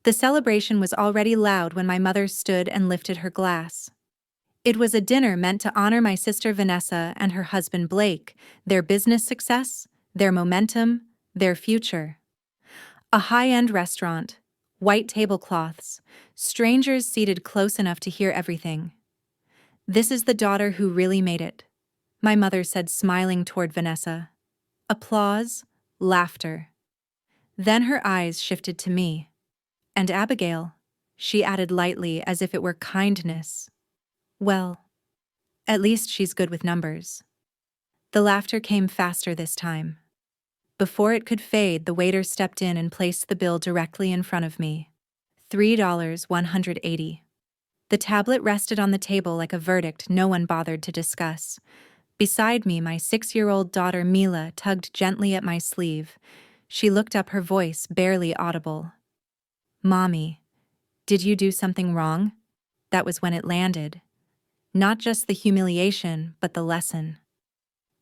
The celebration was already loud when my mother stood and lifted her glass. It was a dinner meant to honor my sister Vanessa and her husband Blake, their business success, their momentum, their future. A high-end restaurant, white tablecloths, strangers seated close enough to hear everything. "This is the daughter who really made it," my mother said, smiling toward Vanessa. Applause, laughter. Then her eyes shifted to me. "And Abigail," she added lightly as if it were kindness. "Well, at least she's good with numbers." The laughter came faster this time. Before it could fade, the waiter stepped in and placed the bill directly in front of me. $3.180. The tablet rested on the table like a verdict no one bothered to discuss. Beside me, my 6-year-old daughter Mila tugged gently at my sleeve. She looked up, her voice barely audible. "Mommy, did you do something wrong?" That was when it landed. Not just the humiliation, but the lesson.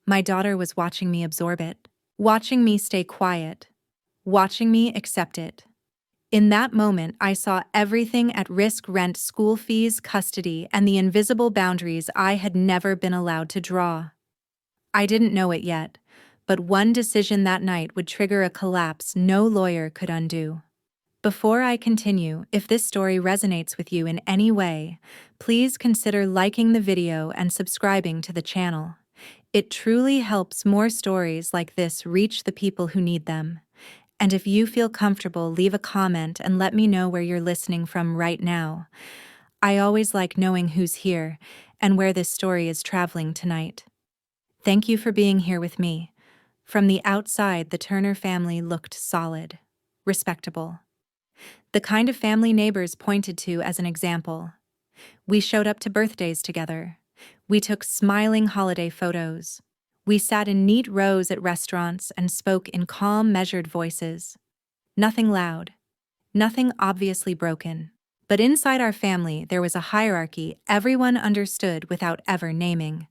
My daughter was watching me absorb it, watching me stay quiet, watching me accept it. In that moment, I saw everything at risk: rent, school fees, custody, and the invisible boundaries I had never been allowed to draw. I didn't know it yet, but one decision that night would trigger a collapse no lawyer could undo. Before I continue, if this story resonates with you in any way, please consider liking the video and subscribing to the channel. It truly helps more stories like this reach the people who need them. And if you feel comfortable, leave a comment and let me know where you're listening from right now. I always like knowing who's here and where this story is traveling tonight. Thank you for being here with me. From the outside, the Turner family looked solid, respectable. The kind of family neighbors pointed to as an example. We showed up to birthdays together. We took smiling holiday photos. We sat in neat rows at restaurants and spoke in calm, measured voices. Nothing loud. Nothing obviously broken. But inside our family, there was a hierarchy everyone understood without ever naming.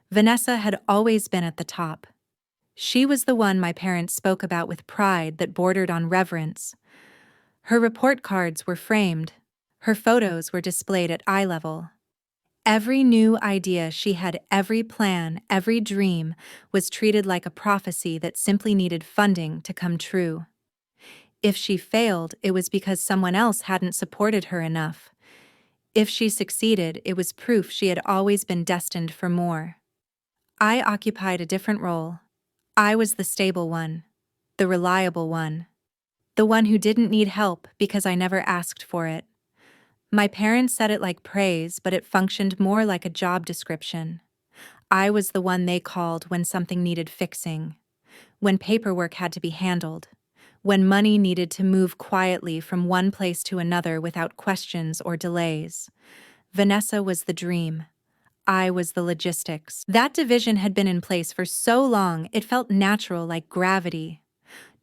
Vanessa had always been at the top. She was the one my parents spoke about with pride that bordered on reverence. Her report cards were framed. Her photos were displayed at eye level. Every new idea she had, every plan, every dream, was treated like a prophecy that simply needed funding to come true. If she failed, it was because someone else hadn't supported her enough. If she succeeded, it was proof she had always been destined for more. I occupied a different role. I was the stable one, the reliable one, the one who didn't need help because I never asked for it. My parents said it like praise, but it functioned more like a job description. I was the one they called when something needed fixing, when paperwork had to be handled, when money needed to move quietly from one place to another without questions or delays. Vanessa was the dream. I was the logistics. That division had been in place for so long it felt natural, like gravity.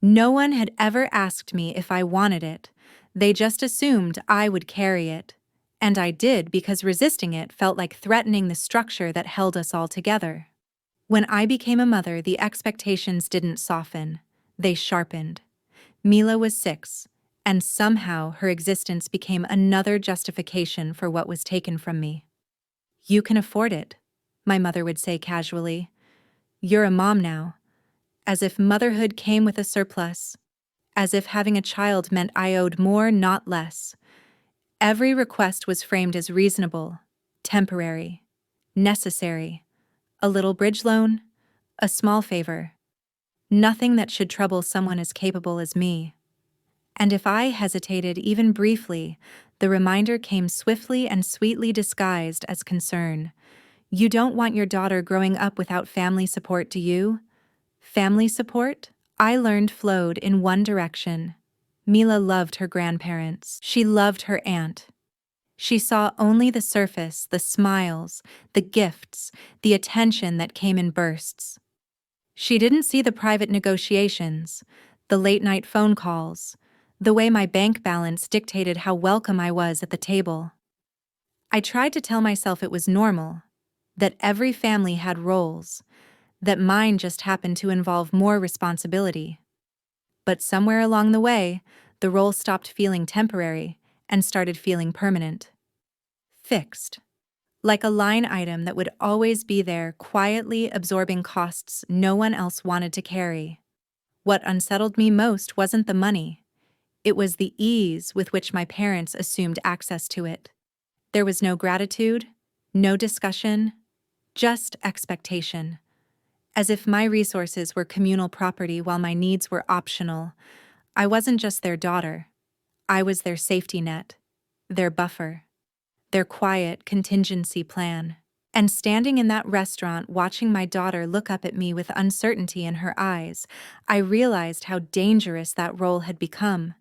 No one had ever asked me if I wanted it. They just assumed I would carry it. And I did, because resisting it felt like threatening the structure that held us all together. When I became a mother, the expectations didn't soften. They sharpened. Mila was 6, and somehow her existence became another justification for what was taken from me. "You can afford it," my mother would say casually. "You're a mom now." As if motherhood came with a surplus. As if having a child meant I owed more, not less. Every request was framed as reasonable, temporary, necessary. A little bridge loan, a small favor. Nothing that should trouble someone as capable as me. And if I hesitated even briefly, the reminder came swiftly and sweetly disguised as concern. "You don't want your daughter growing up without family support, do you?" Family support, I learned, flowed in one direction. Mila loved her grandparents. She loved her aunt. She saw only the surface, the smiles, the gifts, the attention that came in bursts. She didn't see the private negotiations, the late-night phone calls, the way my bank balance dictated how welcome I was at the table. I tried to tell myself it was normal, that every family had roles, that mine just happened to involve more responsibility. But somewhere along the way, the role stopped feeling temporary and started feeling permanent. Fixed. Like a line item that would always be there, quietly absorbing costs no one else wanted to carry. What unsettled me most wasn't the money. It was the ease with which my parents assumed access to it. There was no gratitude, no discussion, just expectation. As if my resources were communal property while my needs were optional. I wasn't just their daughter. I was their safety net, their buffer, their quiet contingency plan. And standing in that restaurant watching my daughter look up at me with uncertainty in her eyes, I realized how dangerous that role had become.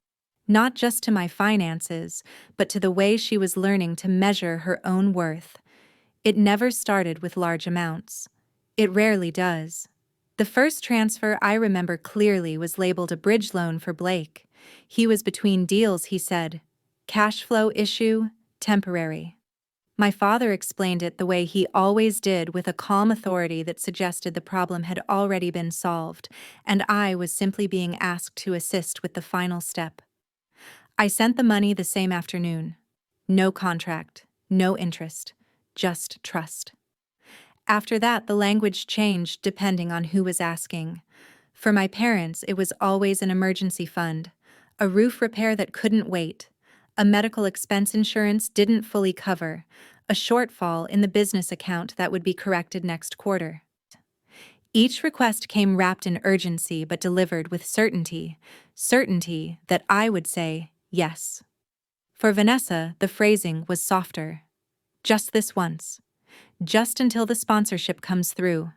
Not just to my finances, but to the way she was learning to measure her own worth. It never started with large amounts. It rarely does. The first transfer I remember clearly was labeled a bridge loan for Blake. He was between deals, he said. Cash flow issue, temporary. My father explained it the way he always did, with a calm authority that suggested the problem had already been solved, and I was simply being asked to assist with the final step. I sent the money the same afternoon. No contract, no interest, just trust. After that, the language changed depending on who was asking. For my parents, it was always an emergency fund, a roof repair that couldn't wait, a medical expense insurance didn't fully cover, a shortfall in the business account that would be corrected next quarter. Each request came wrapped in urgency but delivered with certainty that I would say yes. For Vanessa, the phrasing was softer. Just this once. Just until the sponsorship comes through.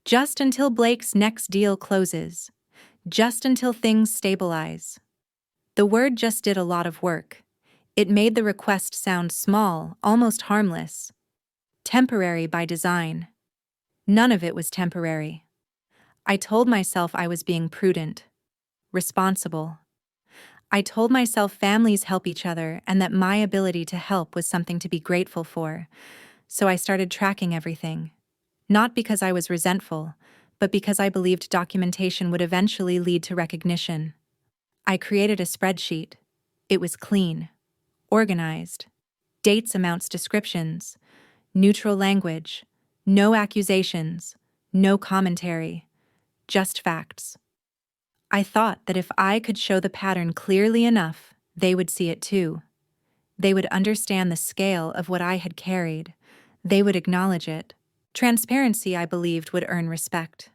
Just until Blake's next deal closes. Just until things stabilize. The word just did a lot of work. It made the request sound small, almost harmless. Temporary by design. None of it was temporary. I told myself I was being prudent. Responsible. I told myself families help each other and that my ability to help was something to be grateful for. So I started tracking everything. Not because I was resentful, but because I believed documentation would eventually lead to recognition. I created a spreadsheet. It was clean, organized, dates, amounts, descriptions, neutral language, no accusations, no commentary, just facts. I thought that if I could show the pattern clearly enough, they would see it too. They would understand the scale of what I had carried. They would acknowledge it. Transparency, I believed, would earn respect.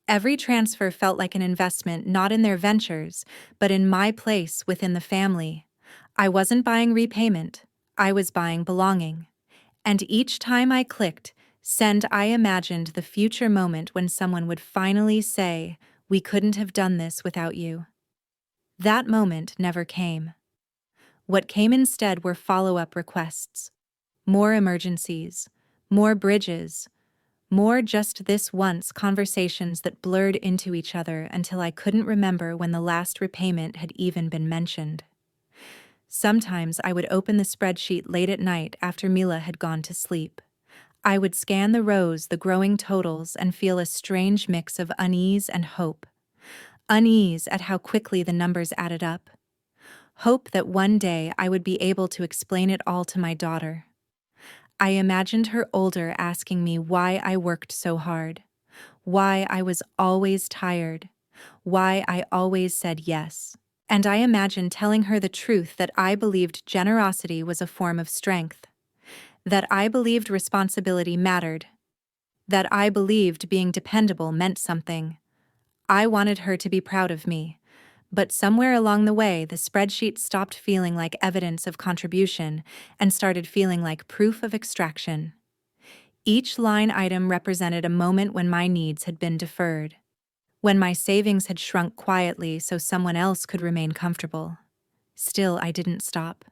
Every transfer felt like an investment not in their ventures, but in my place within the family. I wasn't buying repayment. I was buying belonging. And each time I clicked send, I imagined the future moment when someone would finally say, "We couldn't have done this without you." That moment never came. What came instead were follow-up requests. More emergencies, more bridges, more just this once conversations that blurred into each other until I couldn't remember when the last repayment had even been mentioned. Sometimes I would open the spreadsheet late at night after Mila had gone to sleep. I would scan the rows, the growing totals, and feel a strange mix of unease and hope. Unease at how quickly the numbers added up. Hope that one day I would be able to explain it all to my daughter. I imagined her older, asking me why I worked so hard, why I was always tired, why I always said yes. And I imagined telling her the truth, that I believed generosity was a form of strength, that I believed responsibility mattered, that I believed being dependable meant something. I wanted her to be proud of me. But somewhere along the way, the spreadsheet stopped feeling like evidence of contribution and started feeling like proof of extraction. Each line item represented a moment when my needs had been deferred, when my savings had shrunk quietly so someone else could remain comfortable. Still, I didn't stop.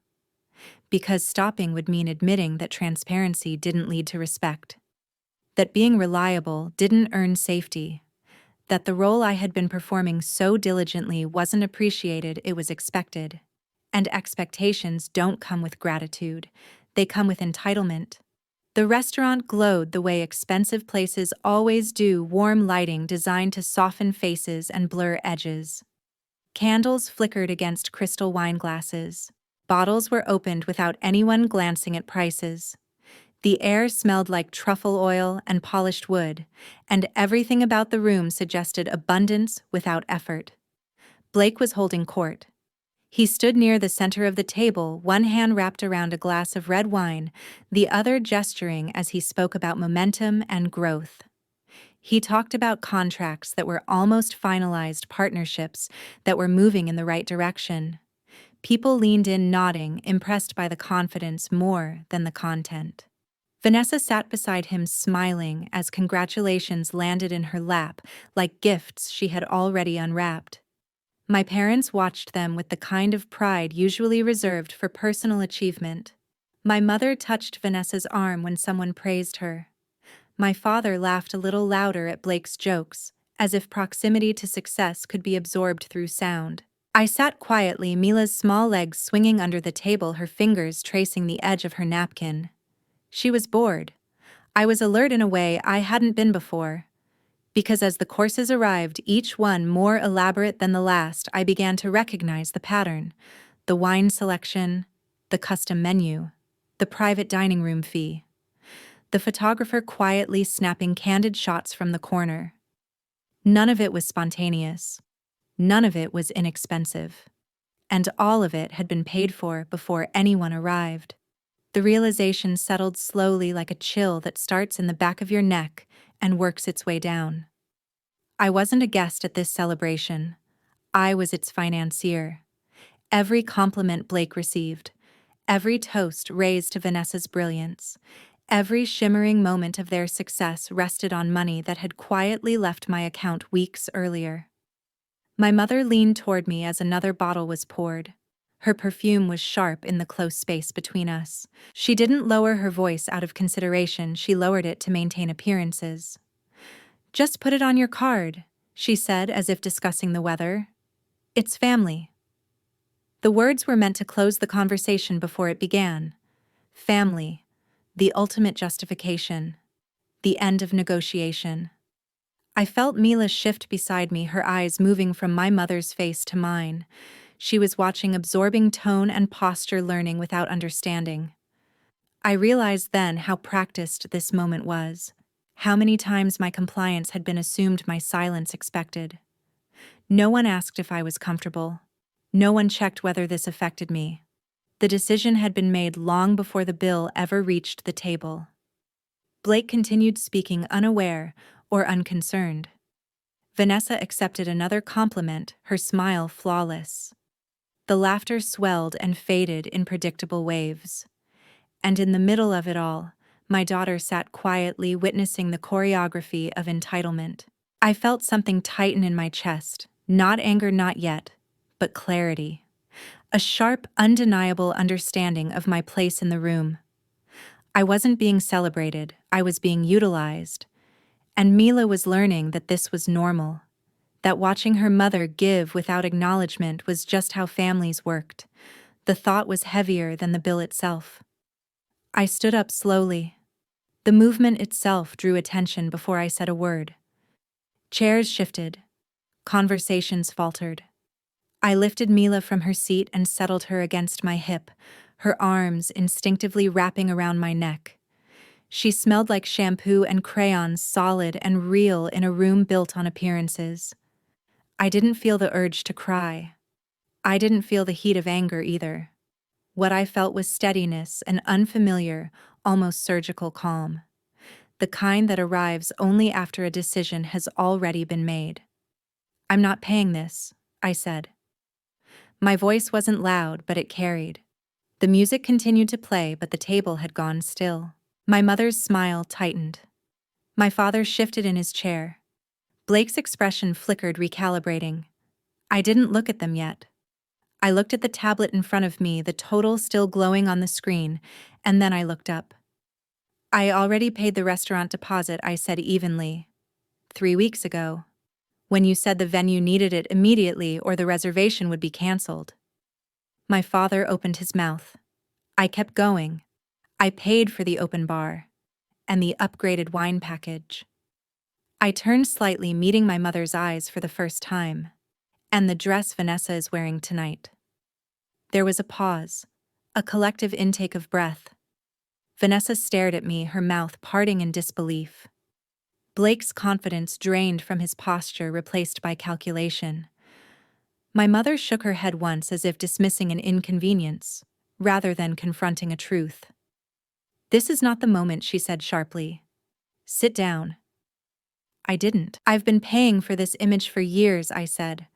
Because stopping would mean admitting that transparency didn't lead to respect, that being reliable didn't earn safety, that the role I had been performing so diligently wasn't appreciated, it was expected. And expectations don't come with gratitude, they come with entitlement. The restaurant glowed the way expensive places always do, warm lighting designed to soften faces and blur edges. Candles flickered against crystal wine glasses. Bottles were opened without anyone glancing at prices. The air smelled like truffle oil and polished wood, and everything about the room suggested abundance without effort. Blake was holding court. He stood near the center of the table, one hand wrapped around a glass of red wine, the other gesturing as he spoke about momentum and growth. He talked about contracts that were almost finalized, partnerships that were moving in the right direction. People leaned in nodding, impressed by the confidence more than the content. Vanessa sat beside him smiling as congratulations landed in her lap like gifts she had already unwrapped. My parents watched them with the kind of pride usually reserved for personal achievement. My mother touched Vanessa's arm when someone praised her. My father laughed a little louder at Blake's jokes, as if proximity to success could be absorbed through sound. I sat quietly, Mila's small legs swinging under the table, her fingers tracing the edge of her napkin. She was bored. I was alert in a way I hadn't been before. Because as the courses arrived, each one more elaborate than the last, I began to recognize the pattern. The wine selection, the custom menu, the private dining room fee. The photographer quietly snapping candid shots from the corner. None of it was spontaneous. None of it was inexpensive. And all of it had been paid for before anyone arrived. The realization settled slowly like a chill that starts in the back of your neck and works its way down. I wasn't a guest at this celebration. I was its financier. Every compliment Blake received, every toast raised to Vanessa's brilliance, every shimmering moment of their success rested on money that had quietly left my account weeks earlier. My mother leaned toward me as another bottle was poured. Her perfume was sharp in the close space between us. She didn't lower her voice out of consideration, she lowered it to maintain appearances. "Just put it on your card," she said as if discussing the weather. "It's family." The words were meant to close the conversation before it began. Family. The ultimate justification. The end of negotiation. I felt Mila shift beside me, her eyes moving from my mother's face to mine. She was watching, absorbing tone and posture, learning without understanding. I realized then how practiced this moment was. How many times my compliance had been assumed, my silence expected. No one asked if I was comfortable. No one checked whether this affected me. The decision had been made long before the bill ever reached the table. Blake continued speaking, unaware or unconcerned. Vanessa accepted another compliment, her smile flawless. The laughter swelled and faded in predictable waves. And in the middle of it all, my daughter sat quietly witnessing the choreography of entitlement. I felt something tighten in my chest, not anger, not yet, but clarity. A sharp, undeniable understanding of my place in the room. I wasn't being celebrated, I was being utilized. And Mila was learning that this was normal. That watching her mother give without acknowledgement was just how families worked. The thought was heavier than the bill itself. I stood up slowly. The movement itself drew attention before I said a word. Chairs shifted. Conversations faltered. I lifted Mila from her seat and settled her against my hip, her arms instinctively wrapping around my neck. She smelled like shampoo and crayons, solid and real in a room built on appearances. I didn't feel the urge to cry. I didn't feel the heat of anger either. What I felt was steadiness, an unfamiliar, almost surgical calm. The kind that arrives only after a decision has already been made. "I'm not paying this," I said. My voice wasn't loud, but it carried. The music continued to play, but the table had gone still. My mother's smile tightened. My father shifted in his chair. Blake's expression flickered, recalibrating. I didn't look at them yet. I looked at the tablet in front of me, the total still glowing on the screen, and then I looked up. "I already paid the restaurant deposit," I said evenly. 3 weeks ago. When you said the venue needed it immediately or the reservation would be canceled." My father opened his mouth. I kept going. "I paid for the open bar. And the upgraded wine package." I turned slightly, meeting my mother's eyes for the first time. And the dress Vanessa is wearing tonight. There was a pause, a collective intake of breath. Vanessa stared at me, her mouth parting in disbelief. Blake's confidence drained from his posture, replaced by calculation. My mother shook her head once as if dismissing an inconvenience, rather than confronting a truth. "This is not the moment," she said sharply. "Sit down." I didn't. "I've been paying for this image for years," I said.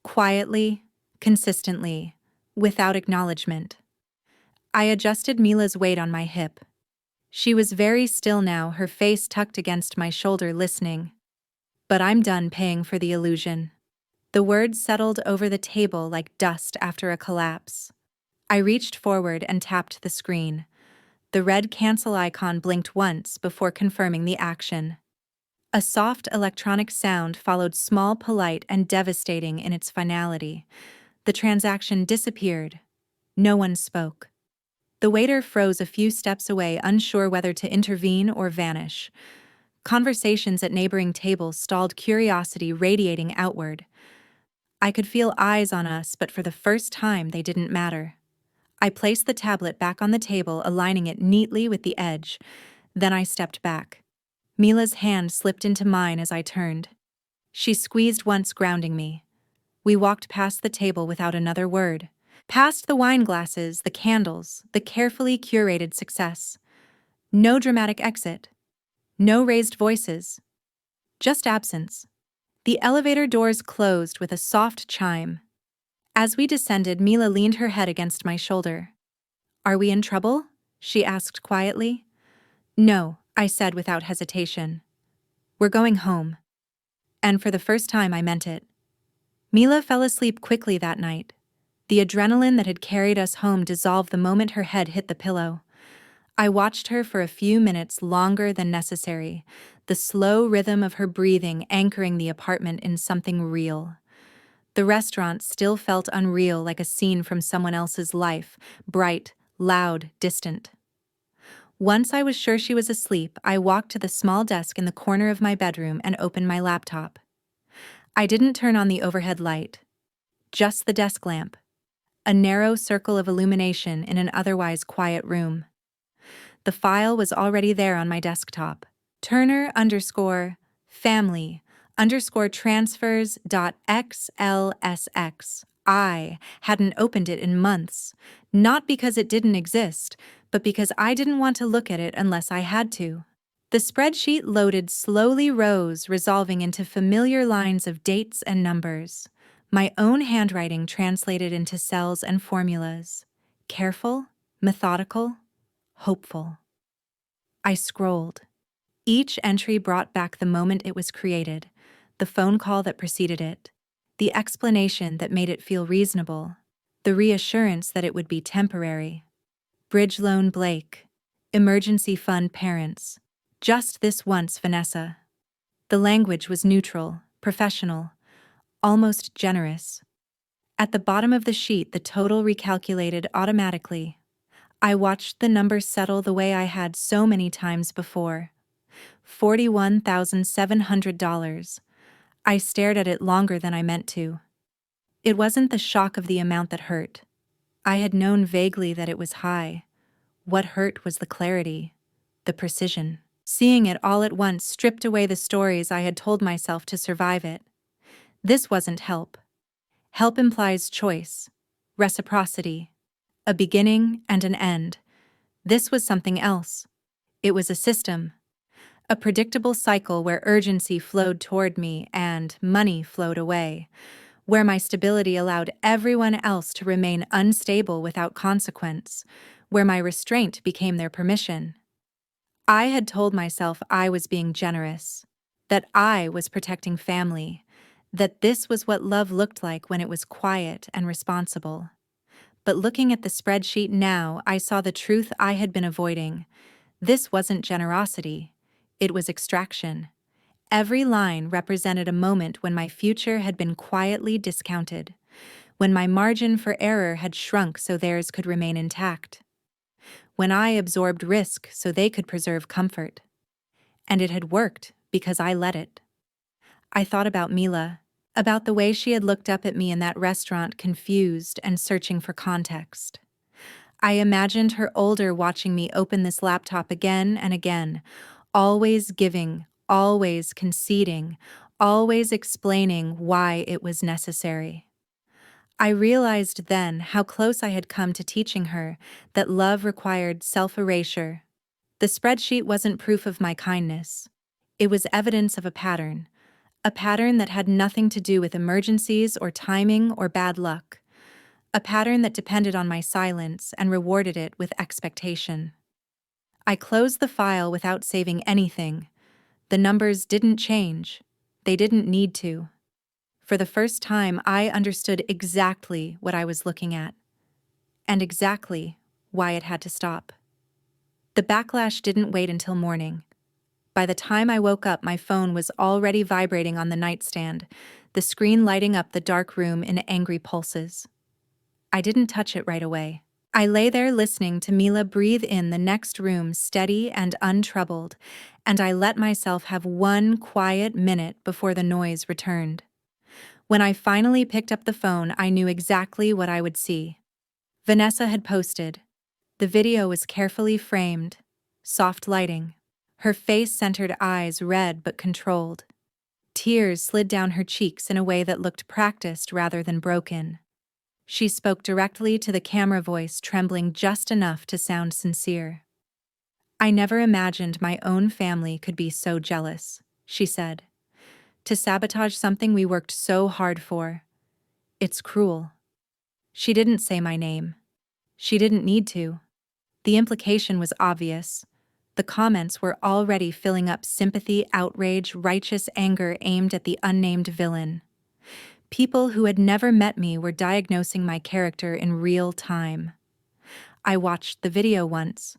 Quietly, consistently, without acknowledgement. I adjusted Mila's weight on my hip. She was very still now, her face tucked against my shoulder, listening. "But I'm done paying for the illusion." The words settled over the table like dust after a collapse. I reached forward and tapped the screen. The red cancel icon blinked once before confirming the action. A soft electronic sound followed, small, polite, and devastating in its finality. The transaction disappeared. No one spoke. The waiter froze a few steps away, unsure whether to intervene or vanish. Conversations at neighboring tables stalled, curiosity radiating outward. I could feel eyes on us, but for the first time they didn't matter. I placed the tablet back on the table, aligning it neatly with the edge. Then I stepped back. Mila's hand slipped into mine as I turned. She squeezed once, grounding me. We walked past the table without another word. Past the wine glasses, the candles, the carefully curated success. No dramatic exit. No raised voices. Just absence. The elevator doors closed with a soft chime. As we descended, Mila leaned her head against my shoulder. "Are we in trouble?" she asked quietly. "No," I said without hesitation. "We're going home." And for the first time I meant it. Mila fell asleep quickly that night. The adrenaline that had carried us home dissolved the moment her head hit the pillow. I watched her for a few minutes, longer than necessary, the slow rhythm of her breathing anchoring the apartment in something real. The restaurant still felt unreal, like a scene from someone else's life, bright, loud, distant. Once I was sure she was asleep, I walked to the small desk in the corner of my bedroom and opened my laptop. I didn't turn on the overhead light. Just the desk lamp. A narrow circle of illumination in an otherwise quiet room. The file was already there on my desktop. Turner_family_transfers.xlsx. I hadn't opened it in months, not because it didn't exist, but because I didn't want to look at it unless I had to. The spreadsheet loaded slowly, rows resolving into familiar lines of dates and numbers. My own handwriting translated into cells and formulas. Careful, methodical, hopeful. I scrolled. Each entry brought back the moment it was created, the phone call that preceded it, the explanation that made it feel reasonable, the reassurance that it would be temporary. Bridge loan Blake. Emergency fund parents. Just this once, Vanessa. The language was neutral, professional, almost generous. At the bottom of the sheet, the total recalculated automatically. I watched the numbers settle the way I had so many times before. $41,700. I stared at it longer than I meant to. It wasn't the shock of the amount that hurt. I had known vaguely that it was high. What hurt was the clarity, the precision. Seeing it all at once stripped away the stories I had told myself to survive it. This wasn't help. Help implies choice, reciprocity, a beginning and an end. This was something else. It was a system. A predictable cycle where urgency flowed toward me and money flowed away, where my stability allowed everyone else to remain unstable without consequence, where my restraint became their permission. I had told myself I was being generous, that I was protecting family, that this was what love looked like when it was quiet and responsible. But looking at the spreadsheet now, I saw the truth I had been avoiding. This wasn't generosity. It was extraction. Every line represented a moment when my future had been quietly discounted, when my margin for error had shrunk so theirs could remain intact, when I absorbed risk so they could preserve comfort. And it had worked because I let it. I thought about Mila, about the way she had looked up at me in that restaurant, confused and searching for context. I imagined her older, watching me open this laptop again and again, always giving, always conceding, always explaining why it was necessary. I realized then how close I had come to teaching her that love required self-erasure. The spreadsheet wasn't proof of my kindness. It was evidence of a pattern that had nothing to do with emergencies or timing or bad luck, a pattern that depended on my silence and rewarded it with expectation. I closed the file without saving anything. The numbers didn't change. They didn't need to. For the first time, I understood exactly what I was looking at, and exactly why it had to stop. The backlash didn't wait until morning. By the time I woke up, my phone was already vibrating on the nightstand, the screen lighting up the dark room in angry pulses. I didn't touch it right away. I lay there listening to Mila breathe in the next room, steady and untroubled, and I let myself have one quiet minute before the noise returned. When I finally picked up the phone, I knew exactly what I would see. Vanessa had posted. The video was carefully framed, soft lighting. Her face-centered eyes red but controlled. Tears slid down her cheeks in a way that looked practiced rather than broken. She spoke directly to the camera, voice trembling just enough to sound sincere. "I never imagined my own family could be so jealous," she said. "To sabotage something we worked so hard for. It's cruel." She didn't say my name. She didn't need to. The implication was obvious. The comments were already filling up: sympathy, outrage, righteous anger aimed at the unnamed villain. People who had never met me were diagnosing my character in real time. I watched the video once.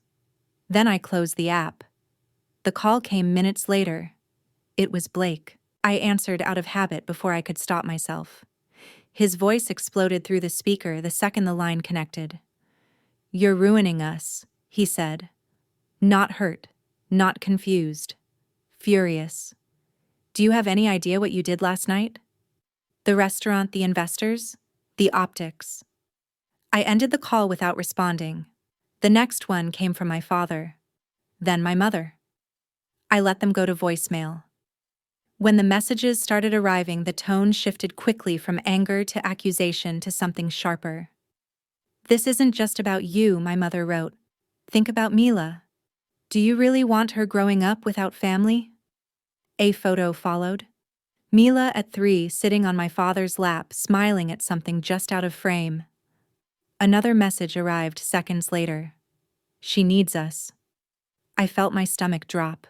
Then I closed the app. The call came minutes later. It was Blake. I answered out of habit before I could stop myself. His voice exploded through the speaker the second the line connected. "You're ruining us," he said. Not hurt, not confused. Furious. "Do you have any idea what you did last night? The restaurant, the investors, the optics." I ended the call without responding. The next one came from my father, then my mother. I let them go to voicemail. When the messages started arriving, the tone shifted quickly from anger to accusation to something sharper. "This isn't just about you," my mother wrote. "Think about Mila. Do you really want her growing up without family?" A photo followed. Mila at 3, sitting on my father's lap, smiling at something just out of frame. Another message arrived seconds later. "She needs us." I felt my stomach drop.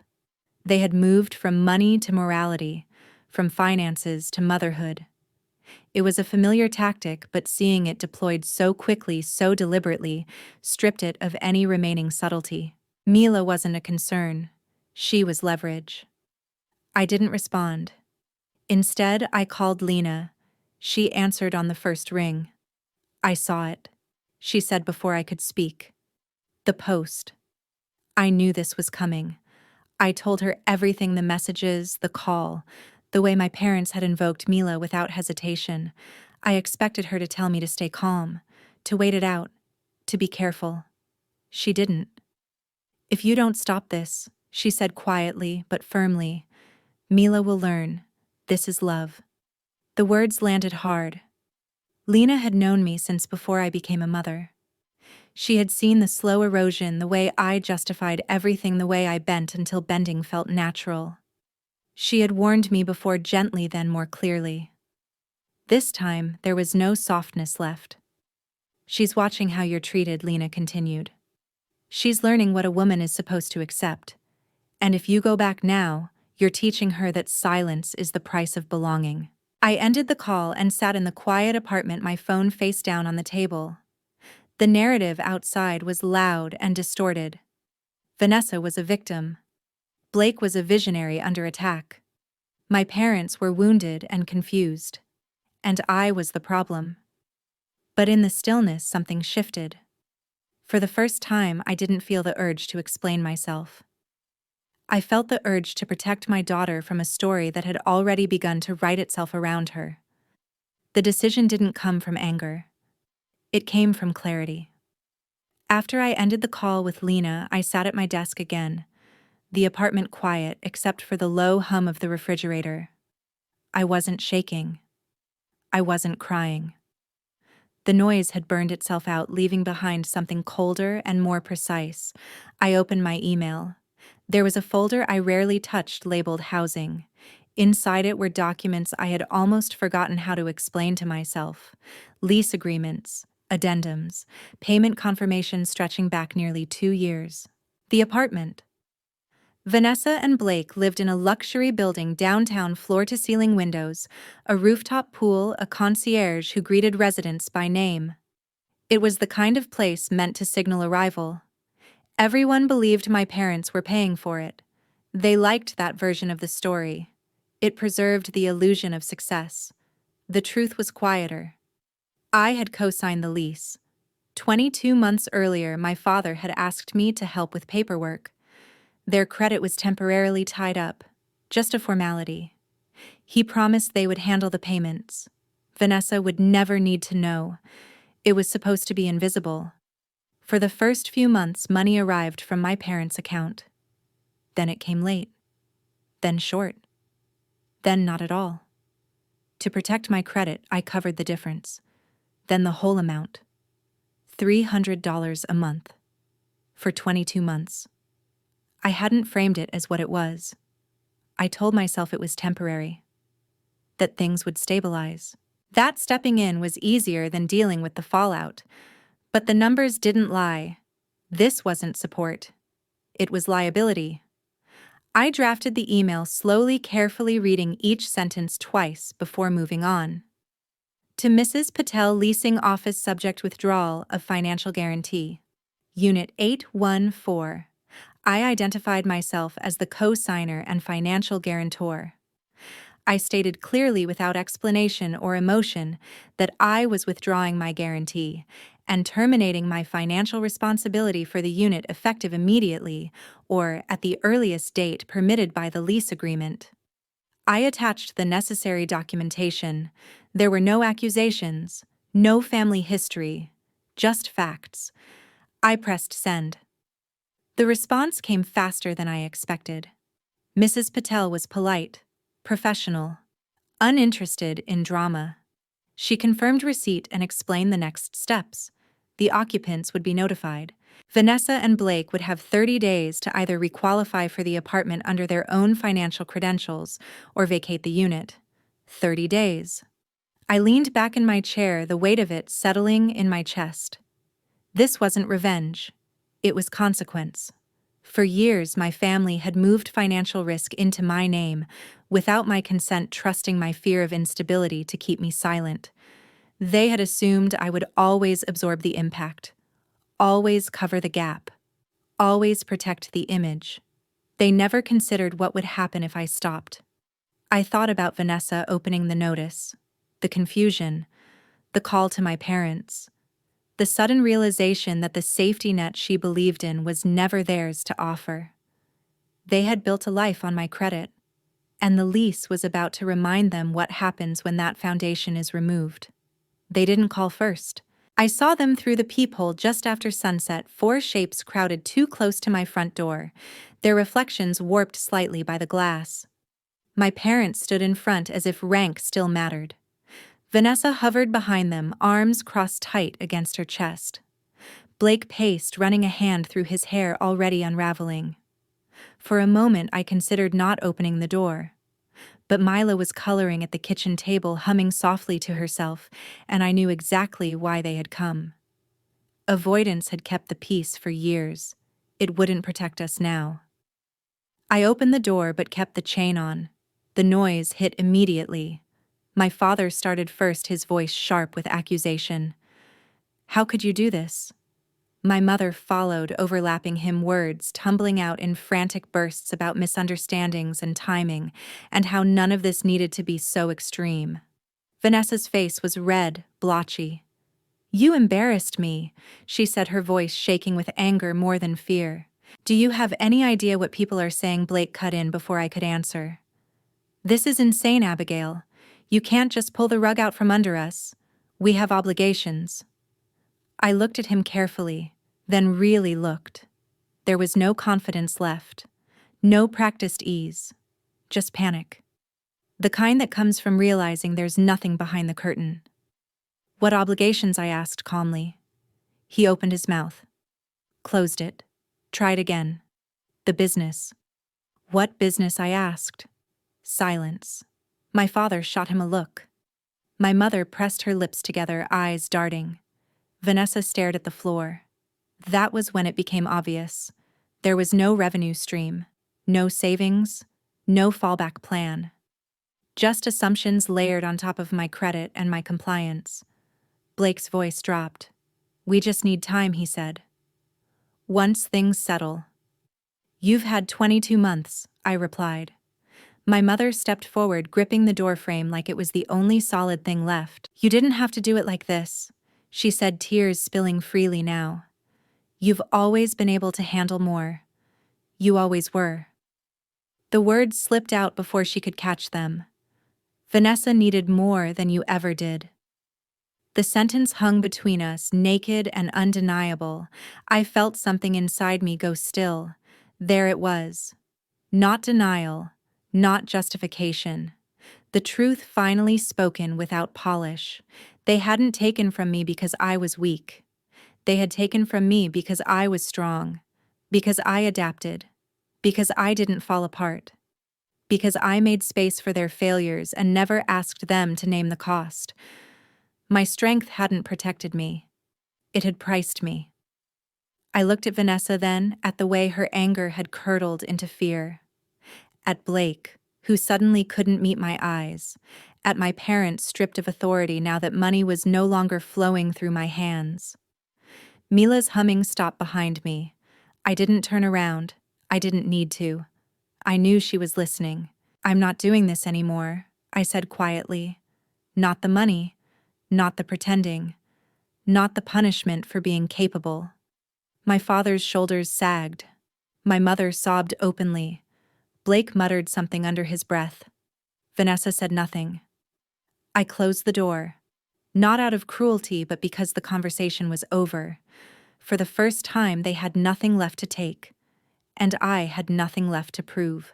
They had moved from money to morality, from finances to motherhood. It was a familiar tactic, but seeing it deployed so quickly, so deliberately, stripped it of any remaining subtlety. Mila wasn't a concern. She was leverage. I didn't respond. Instead, I called Lena. She answered on the first ring. "I saw it," she said before I could speak. "The post." I knew this was coming. I told her everything: the messages, the call, the way my parents had invoked Mila without hesitation. I expected her to tell me to stay calm, to wait it out, to be careful. She didn't. "If you don't stop this," she said quietly but firmly, "Mila will learn. This is love." The words landed hard. Lena had known me since before I became a mother. She had seen the slow erosion, the way I justified everything, the way I bent until bending felt natural. She had warned me before, gently, then more clearly. This time, there was no softness left. "She's watching how you're treated," Lena continued. "She's learning what a woman is supposed to accept. And if you go back now, you're teaching her that silence is the price of belonging." I ended the call and sat in the quiet apartment, my phone face down on the table. The narrative outside was loud and distorted. Vanessa was a victim. Blake was a visionary under attack. My parents were wounded and confused. And I was the problem. But in the stillness, something shifted. For the first time, I didn't feel the urge to explain myself. I felt the urge to protect my daughter from a story that had already begun to write itself around her. The decision didn't come from anger. It came from clarity. After I ended the call with Lena, I sat at my desk again, the apartment quiet except for the low hum of the refrigerator. I wasn't shaking. I wasn't crying. The noise had burned itself out, leaving behind something colder and more precise. I opened my email. There was a folder I rarely touched labeled housing. Inside it were documents I had almost forgotten how to explain to myself. Lease agreements, addendums, payment confirmations stretching back nearly 2 years. The apartment. Vanessa and Blake lived in a luxury building downtown, floor-to-ceiling windows, a rooftop pool, a concierge who greeted residents by name. It was the kind of place meant to signal arrival. Everyone believed my parents were paying for it. They liked that version of the story. It preserved the illusion of success. The truth was quieter. I had co-signed the lease. 22 months earlier, my father had asked me to help with paperwork. Their credit was temporarily tied up, just a formality. He promised they would handle the payments. Vanessa would never need to know. It was supposed to be invisible. For the first few months, money arrived from my parents' account. Then it came late. Then short. Then not at all. To protect my credit, I covered the difference. Then the whole amount. $300 a month. For 22 months. I hadn't framed it as what it was. I told myself it was temporary. That things would stabilize. That stepping in was easier than dealing with the fallout. But the numbers didn't lie. This wasn't support. It was liability. I drafted the email slowly, carefully reading each sentence twice before moving on. To Mrs. Patel, leasing office, subject withdrawal of financial guarantee. Unit 814. I identified myself as the co-signer and financial guarantor. I stated clearly, without explanation or emotion, that I was withdrawing my guarantee and terminating my financial responsibility for the unit effective immediately or at the earliest date permitted by the lease agreement. I attached the necessary documentation. There were no accusations, no family history, just facts. I pressed send. The response came faster than I expected. Mrs. Patel was polite, professional, uninterested in drama. She confirmed receipt and explained the next steps. The occupants would be notified. Vanessa and Blake would have 30 days to either requalify for the apartment under their own financial credentials or vacate the unit. 30 days. I leaned back in my chair, the weight of it settling in my chest. This wasn't revenge. It was consequence. For years, my family had moved financial risk into my name, without my consent, trusting my fear of instability to keep me silent. They had assumed I would always absorb the impact, always cover the gap, always protect the image. They never considered what would happen if I stopped. I thought about Vanessa opening the notice, the confusion, the call to my parents, the sudden realization that the safety net she believed in was never theirs to offer. They had built a life on my credit, and the lease was about to remind them what happens when that foundation is removed. They didn't call first. I saw them through the peephole just after sunset, 4 shapes crowded too close to my front door, their reflections warped slightly by the glass. My parents stood in front as if rank still mattered. Vanessa hovered behind them, arms crossed tight against her chest. Blake paced, running a hand through his hair already unraveling. For a moment I considered not opening the door. But Mila was coloring at the kitchen table, humming softly to herself, and I knew exactly why they had come. Avoidance had kept the peace for years. It wouldn't protect us now. I opened the door but kept the chain on. The noise hit immediately. My father started first, his voice sharp with accusation. "How could you do this?" My mother followed, overlapping him, words tumbling out in frantic bursts about misunderstandings and timing, and how none of this needed to be so extreme. Vanessa's face was red, blotchy. "You embarrassed me," she said, her voice shaking with anger more than fear. Do you have any idea what people are saying? Blake cut in before I could answer. This is insane, Abigail. You can't just pull the rug out from under us. We have obligations. I looked at him carefully, then really looked. There was no confidence left. No practiced ease. Just panic. The kind that comes from realizing there's nothing behind the curtain. What obligations? I asked calmly. He opened his mouth. Closed it. Tried again. The business. What business? I asked. Silence. My father shot him a look. My mother pressed her lips together, eyes darting. Vanessa stared at the floor. That was when it became obvious. There was no revenue stream, no savings, no fallback plan. Just assumptions layered on top of my credit and my compliance. Blake's voice dropped. We just need time, he said. Once things settle. You've had 22 months, I replied. My mother stepped forward, gripping the doorframe like it was the only solid thing left. You didn't have to do it like this, she said, tears spilling freely now. You've always been able to handle more. You always were. The words slipped out before she could catch them. Vanessa needed more than you ever did. The sentence hung between us, naked and undeniable. I felt something inside me go still. There it was. Not denial, not justification. The truth finally spoken without polish. They hadn't taken from me because I was weak. They had taken from me because I was strong. Because I adapted. Because I didn't fall apart. Because I made space for their failures and never asked them to name the cost. My strength hadn't protected me. It had priced me. I looked at Vanessa then, at the way her anger had curdled into fear. At Blake, who suddenly couldn't meet my eyes. At my parents stripped of authority now that money was no longer flowing through my hands. Mila's humming stopped behind me. I didn't turn around. I didn't need to. I knew she was listening. I'm not doing this anymore, I said quietly. Not the money. Not the pretending. Not the punishment for being capable. My father's shoulders sagged. My mother sobbed openly. Blake muttered something under his breath. Vanessa said nothing. I closed the door. Not out of cruelty, but because the conversation was over. For the first time, they had nothing left to take. And I had nothing left to prove.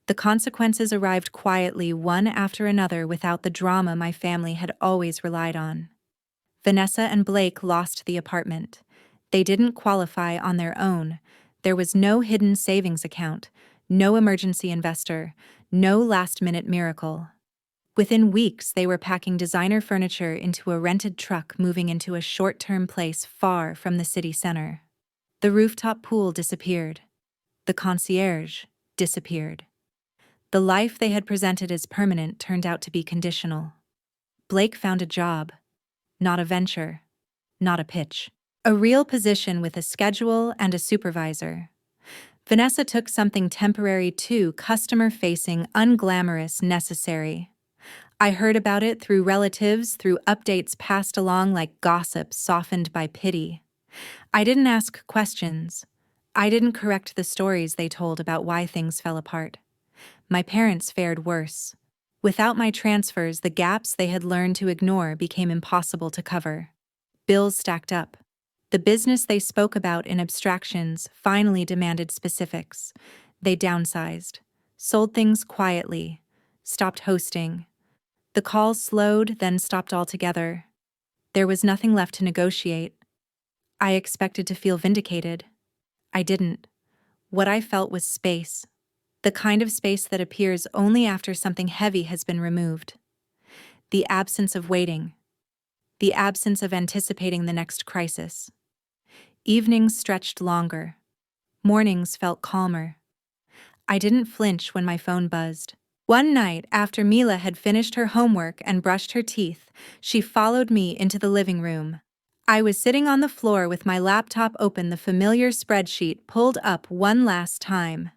The consequences arrived quietly, one after another, without the drama my family had always relied on. Vanessa and Blake lost the apartment. They didn't qualify on their own. There was no hidden savings account, no emergency investor, no last-minute miracle. Within weeks, they were packing designer furniture into a rented truck, moving into a short-term place far from the city center. The rooftop pool disappeared. The concierge disappeared. The life they had presented as permanent turned out to be conditional. Blake found a job, not a venture, not a pitch. A real position with a schedule and a supervisor. Vanessa took something temporary too, customer-facing, unglamorous, necessary. I heard about it through relatives, through updates passed along like gossip softened by pity. I didn't ask questions. I didn't correct the stories they told about why things fell apart. My parents fared worse. Without my transfers, the gaps they had learned to ignore became impossible to cover. Bills stacked up. The business they spoke about in abstractions finally demanded specifics. They downsized, sold things quietly, stopped hosting. The calls slowed, then stopped altogether. There was nothing left to negotiate. I expected to feel vindicated. I didn't. What I felt was space. The kind of space that appears only after something heavy has been removed. The absence of waiting. The absence of anticipating the next crisis. Evenings stretched longer. Mornings felt calmer. I didn't flinch when my phone buzzed. One night, after Mila had finished her homework and brushed her teeth, she followed me into the living room. I was sitting on the floor with my laptop open, the familiar spreadsheet pulled up one last time.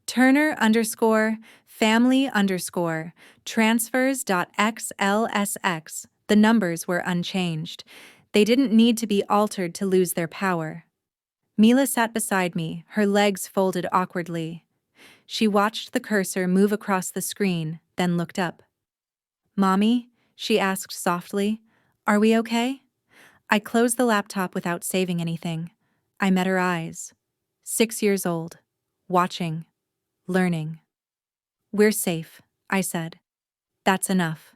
Turner_family_transfers.xlsx. The numbers were unchanged. They didn't need to be altered to lose their power. Mila sat beside me, her legs folded awkwardly. She watched the cursor move across the screen, then looked up. "Mommy?" she asked softly. "Are we okay?" I closed the laptop without saving anything. I met her eyes. 6 years old. Watching. Learning. "We're safe," I said. "That's enough."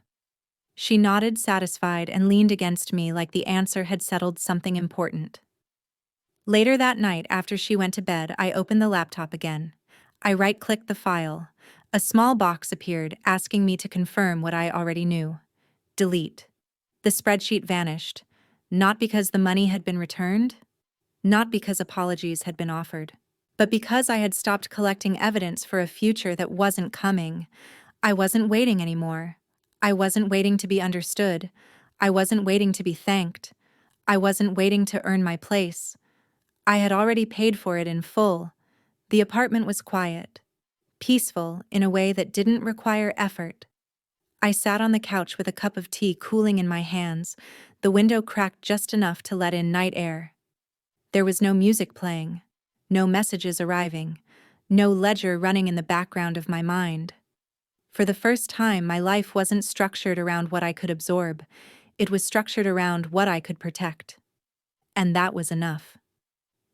She nodded, satisfied, and leaned against me like the answer had settled something important. Later that night, after she went to bed, I opened the laptop again. I right-clicked the file. A small box appeared, asking me to confirm what I already knew. Delete. The spreadsheet vanished. Not because the money had been returned, not because apologies had been offered, but because I had stopped collecting evidence for a future that wasn't coming. I wasn't waiting anymore. I wasn't waiting to be understood. I wasn't waiting to be thanked. I wasn't waiting to earn my place. I had already paid for it in full. The apartment was quiet, peaceful in a way that didn't require effort. I sat on the couch with a cup of tea cooling in my hands, the window cracked just enough to let in night air. There was no music playing, no messages arriving, no ledger running in the background of my mind. For the first time, my life wasn't structured around what I could absorb. It was structured around what I could protect. And that was enough.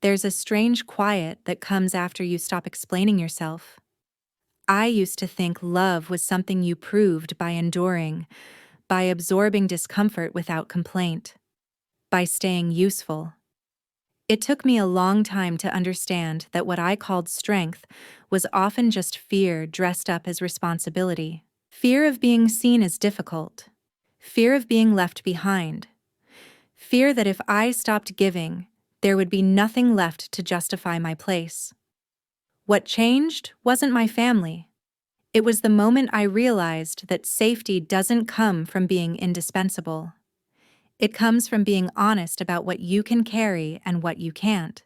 There's a strange quiet that comes after you stop explaining yourself. I used to think love was something you proved by enduring, by absorbing discomfort without complaint, by staying useful. It took me a long time to understand that what I called strength was often just fear dressed up as responsibility. Fear of being seen as difficult. Fear of being left behind. Fear that if I stopped giving, there would be nothing left to justify my place. What changed wasn't my family. It was the moment I realized that safety doesn't come from being indispensable. It comes from being honest about what you can carry and what you can't,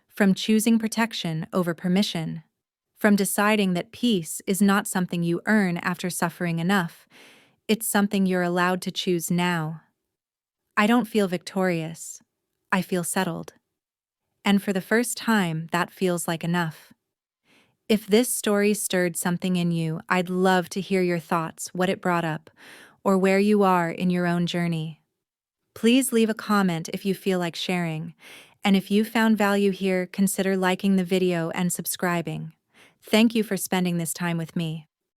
from choosing protection over permission, from deciding that peace is not something you earn after suffering enough, it's something you're allowed to choose now. I don't feel victorious. I feel settled. And for the first time, that feels like enough. If this story stirred something in you, I'd love to hear your thoughts, what it brought up, or where you are in your own journey. Please leave a comment if you feel like sharing, and if you found value here, consider liking the video and subscribing. Thank you for spending this time with me.